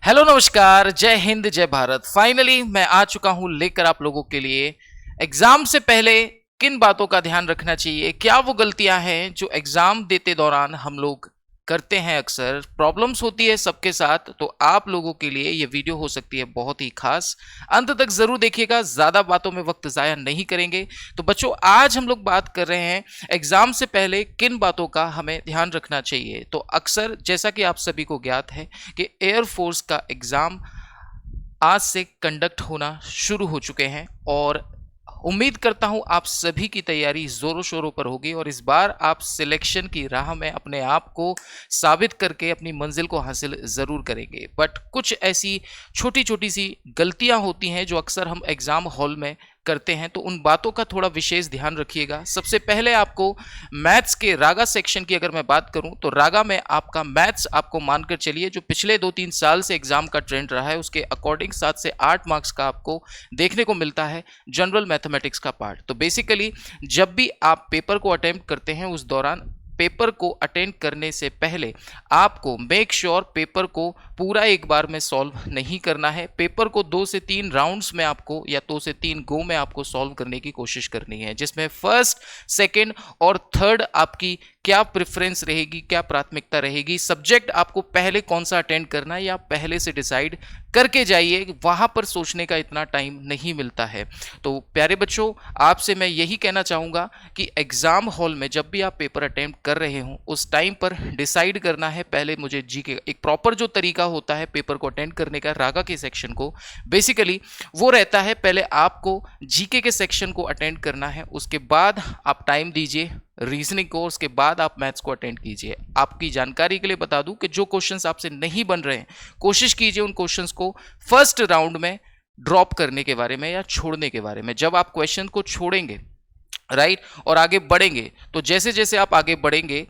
Hello नमस्कार, जय हिंद जय भारत। फाइनली मैं आ चुका हूं लेकर आप लोगों के लिए एग्जाम से पहले किन बातों का ध्यान रखना चाहिए, क्या वो गलतियां हैं जो एग्जाम देते दौरान हम लोग करते हैं। अक्सर प्रॉब्लम्स होती है सबके साथ, तो आप लोगों के लिए ये वीडियो हो सकती है बहुत ही खास। अंत तक जरूर देखिएगा, ज्यादा बातों में वक्त जाया नहीं करेंगे। तो बच्चों, आज हम लोग बात कर रहे हैं एग्जाम से पहले किन बातों का हमें ध्यान रखना चाहिए। तो अक्सर जैसा कि आप सभी को ज्ञात है कि एयरफोर्स का एग्जाम आज से कंडक्ट होना शुरू हो चुके हैं और उम्मीद करता हूं आप सभी की तैयारी जोरों शोरों पर होगी और इस बार आप सिलेक्शन की राह में अपने आप को साबित करके अपनी मंजिल को हासिल जरूर करेंगे। बट कुछ ऐसी छोटी छोटी सी गलतियां होती हैं जो अक्सर हम एग्जाम हॉल में करते हैं, तो उन बातों का थोड़ा विशेष ध्यान रखिएगा। सबसे पहले आपको मैथ्स के रागा सेक्शन की अगर मैं बात करूं तो रागा में आपका मैथ्स आपको मानकर चलिए जो पिछले 2-3 साल से एग्जाम का ट्रेंड रहा है उसके अकॉर्डिंग 7 से 8 मार्क्स का आपको देखने को मिलता है जनरल मैथमेटिक्स का पार्ट। तो बेसिकली जब भी आप पेपर को अटेम्प्ट करते हैं उस दौरान पेपर को अटेंड करने से पहले आपको मेक श्योर पेपर को पूरा एक बार में सॉल्व नहीं करना है। पेपर को 2 से 3 राउंड्स में आपको या 2 से 3 गो में आपको सॉल्व करने की कोशिश करनी है, जिसमें फर्स्ट, सेकंड और थर्ड आपकी क्या प्रेफरेंस रहेगी, क्या प्राथमिकता रहेगी, सब्जेक्ट आपको पहले कौन सा अटेंड करना है या पहले से डिसाइड करके जाइए। वहां पर सोचने का इतना टाइम नहीं मिलता है। तो प्यारे बच्चों, आपसे मैं यही कहना चाहूंगा कि एग्जाम हॉल में जब भी आप पेपर अटेम्प्ट कर रहे हो उस टाइम पर डिसाइड करना है पहले मुझे जीके एक प्रॉपर जो तरीका होता है पेपर को अटेंड करने का रागा के सेक्शन को, बेसिकली वो रहता है पहले आपको जीके के सेक्शन को अटेंड करना है, उसके बाद आप टाइम दीजिए रीजनिंग को, उसके बाद आप मैथ्स को अटेंड कीजिए। आपकी जानकारी के लिए बता दूं कि जो क्वेश्चंस आपसे नहीं बन रहे हैं कोशिश कीजिए उन क्वेश्चंस को फर्स्ट राउंड में ड्रॉप करने के बारे में या छोड़ने के बारे में। जब आप क्वेश्चन को छोड़ेंगे राइट और आगे बढ़ेंगे तो जैसे जैसे आप आगे बढ़ेंगे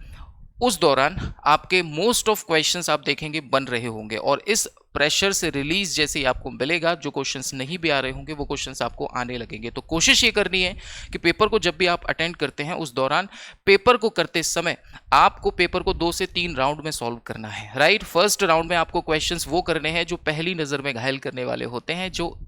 उस दौरान आपके मोस्ट ऑफ क्वेश्चंस आप देखेंगे बन रहे होंगे और इस प्रेशर से रिलीज जैसे ही आपको मिलेगा जो क्वेश्चंस नहीं भी आ रहे होंगे वो क्वेश्चंस आपको आने लगेंगे। तो कोशिश ये करनी है कि पेपर को जब भी आप अटेंड करते हैं उस दौरान पेपर को करते समय आपको पेपर को 2 से 3 राउंड में सॉल्व करना है। राइट, फर्स्ट राउंड में आपको क्वेश्चंस वो करने हैं जो पहली नजर में घायल करने वाले होते हैं, जो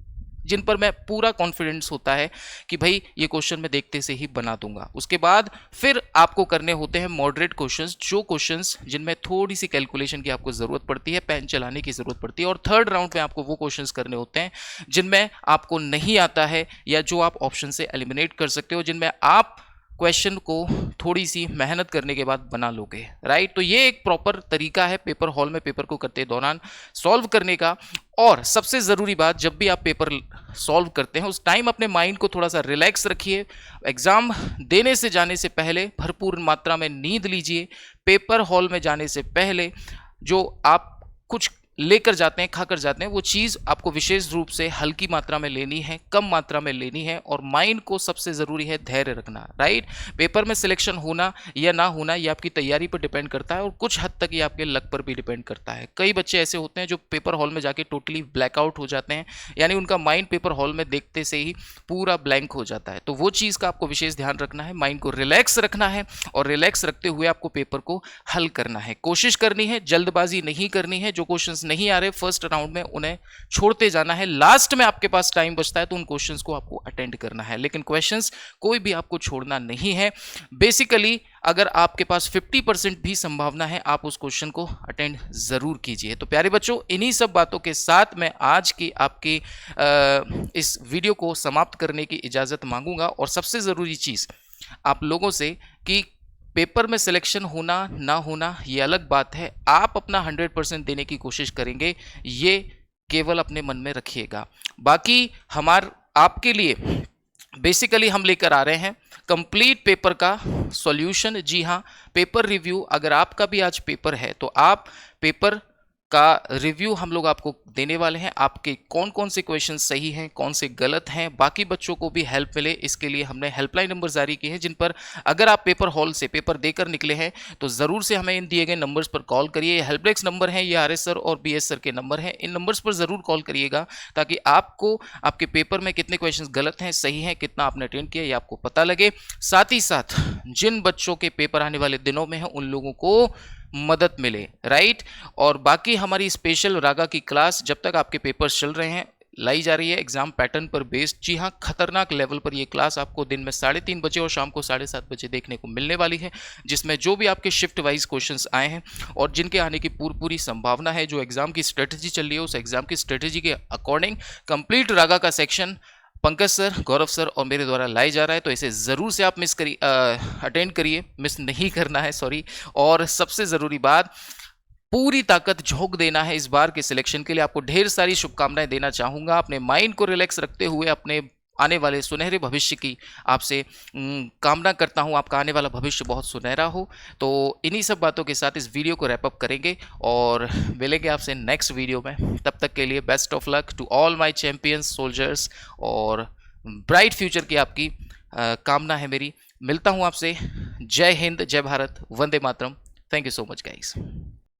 जिन पर मैं पूरा कॉन्फिडेंस होता है कि भाई ये क्वेश्चन मैं देखते से ही बना दूंगा। उसके बाद फिर आपको करने होते हैं मॉडरेट क्वेश्चंस, जो क्वेश्चंस जिनमें थोड़ी सी कैलकुलेशन की आपको जरूरत पड़ती है, पेन चलाने की जरूरत पड़ती है। और थर्ड राउंड में आपको वो क्वेश्चंस करने होते हैं जिनमें आपको नहीं आता है या जो आप ऑप्शन से एलिमिनेट कर सकते हो, जिनमें आप क्वेश्चन को थोड़ी सी मेहनत करने के बाद बना लोगे। राइट, तो ये एक प्रॉपर तरीका है पेपर हॉल में पेपर को करते दौरान सॉल्व करने का। और सबसे ज़रूरी बात, जब भी आप पेपर सॉल्व करते हैं उस टाइम अपने माइंड को थोड़ा सा रिलैक्स रखिए। एग्ज़ाम देने से जाने से पहले भरपूर मात्रा में नींद लीजिए। पेपर हॉल में जाने से पहले जो आप कुछ लेकर जाते हैं, खाकर जाते हैं, वो चीज़ आपको विशेष रूप से हल्की मात्रा में लेनी है, कम मात्रा में लेनी है। और माइंड को सबसे ज़रूरी है धैर्य रखना। राइट, पेपर में सिलेक्शन होना या ना होना ये आपकी तैयारी पर डिपेंड करता है और कुछ हद तक ये आपके लक पर भी डिपेंड करता है। कई बच्चे ऐसे होते हैं जो पेपर हॉल में जाके टोटली ब्लैकआउट हो जाते हैं, यानी उनका माइंड पेपर हॉल में देखते से ही पूरा ब्लैंक हो जाता है। तो वो चीज़ का आपको विशेष ध्यान रखना है, माइंड को रिलैक्स रखना है और रिलैक्स रखते हुए आपको पेपर को हल करना है। कोशिश करनी है, जल्दबाजी नहीं करनी है। जो क्वेश्चंस नहीं आ रहे फर्स्ट राउंड में उन्हें छोड़ते जाना है। लास्ट में आपके पास टाइम बचता है तो उन क्वेश्चंस को आपको अटेंड करना है, लेकिन क्वेश्चंस कोई भी आपको छोड़ना नहीं है। बेसिकली अगर आपके पास 50% भी संभावना है आप उस क्वेश्चन को अटेंड जरूर कीजिए। तो प्यारे बच्चों, इन्हीं सब बातों के साथ मैं आज की आपकी इस वीडियो को समाप्त करने की इजाजत मांगूंगा। और सबसे जरूरी चीज आप लोगों से कि पेपर में सिलेक्शन होना ना होना ये अलग बात है, आप अपना 100% देने की कोशिश करेंगे, ये केवल अपने मन में रखिएगा। बाकी आपके लिए बेसिकली हम लेकर आ रहे हैं कंप्लीट पेपर का सॉल्यूशन। जी हाँ, पेपर रिव्यू। अगर आपका भी आज पेपर है तो आप पेपर का रिव्यू हम लोग आपको देने वाले हैं। आपके कौन कौन से क्वेश्चन सही हैं, कौन से गलत हैं, बाकी बच्चों को भी हेल्प मिले इसके लिए हमने हेल्पलाइन नंबर जारी किए हैं, जिन पर अगर आप पेपर हॉल से पेपर देकर निकले हैं तो ज़रूर से हमें इन दिए गए नंबर्स पर कॉल करिए। ये हेल्प डेस्क नंबर हैं, ये आरएस सर और बीएस सर के नंबर हैं। इन नंबर्स पर ज़रूर कॉल करिएगा ताकि आपको आपके पेपर में कितने क्वेश्चन गलत हैं, सही हैं, कितना आपने अटेंड किया ये आपको पता लगे। साथ ही साथ जिन बच्चों के पेपर आने वाले दिनों में हैं उन लोगों को मदद मिले, राइट। और बाकी हमारी स्पेशल रागा की क्लास जब तक आपके पेपर्स चल रहे हैं लाई जा रही है एग्जाम पैटर्न पर बेस्ड। जी हाँ, खतरनाक लेवल पर ये क्लास आपको दिन में 3:30 बजे और शाम को 7:30 बजे देखने को मिलने वाली है, जिसमें जो भी आपके शिफ्ट वाइज क्वेश्चंस आए हैं और जिनके आने की पूरी संभावना है, जो एग्जाम की स्ट्रेटेजी चल रही है उस एग्जाम की स्ट्रेटेजी के अकॉर्डिंग कंप्लीट रागा का सेक्शन पंकज सर, गौरव सर और मेरे द्वारा लाया जा रहा है। तो इसे ज़रूर से आप अटेंड करिए, मिस नहीं करना है, सॉरी। और सबसे ज़रूरी बात, पूरी ताकत झोंक देना है इस बार के सिलेक्शन के लिए। आपको ढेर सारी शुभकामनाएं देना चाहूँगा। अपने माइंड को रिलैक्स रखते हुए अपने आने वाले सुनहरे भविष्य की आपसे कामना करता हूँ। आपका आने वाला भविष्य बहुत सुनहरा हो। तो इन्हीं सब बातों के साथ इस वीडियो को रैप अप करेंगे और मिलेंगे आपसे नेक्स्ट वीडियो में। तब तक के लिए best of luck to all my champions soldiers और ब्राइट फ्यूचर की आपकी कामना है मेरी। मिलता हूँ आपसे। जय हिंद, जय भारत, वंदे मातरम। Thank you so much guys.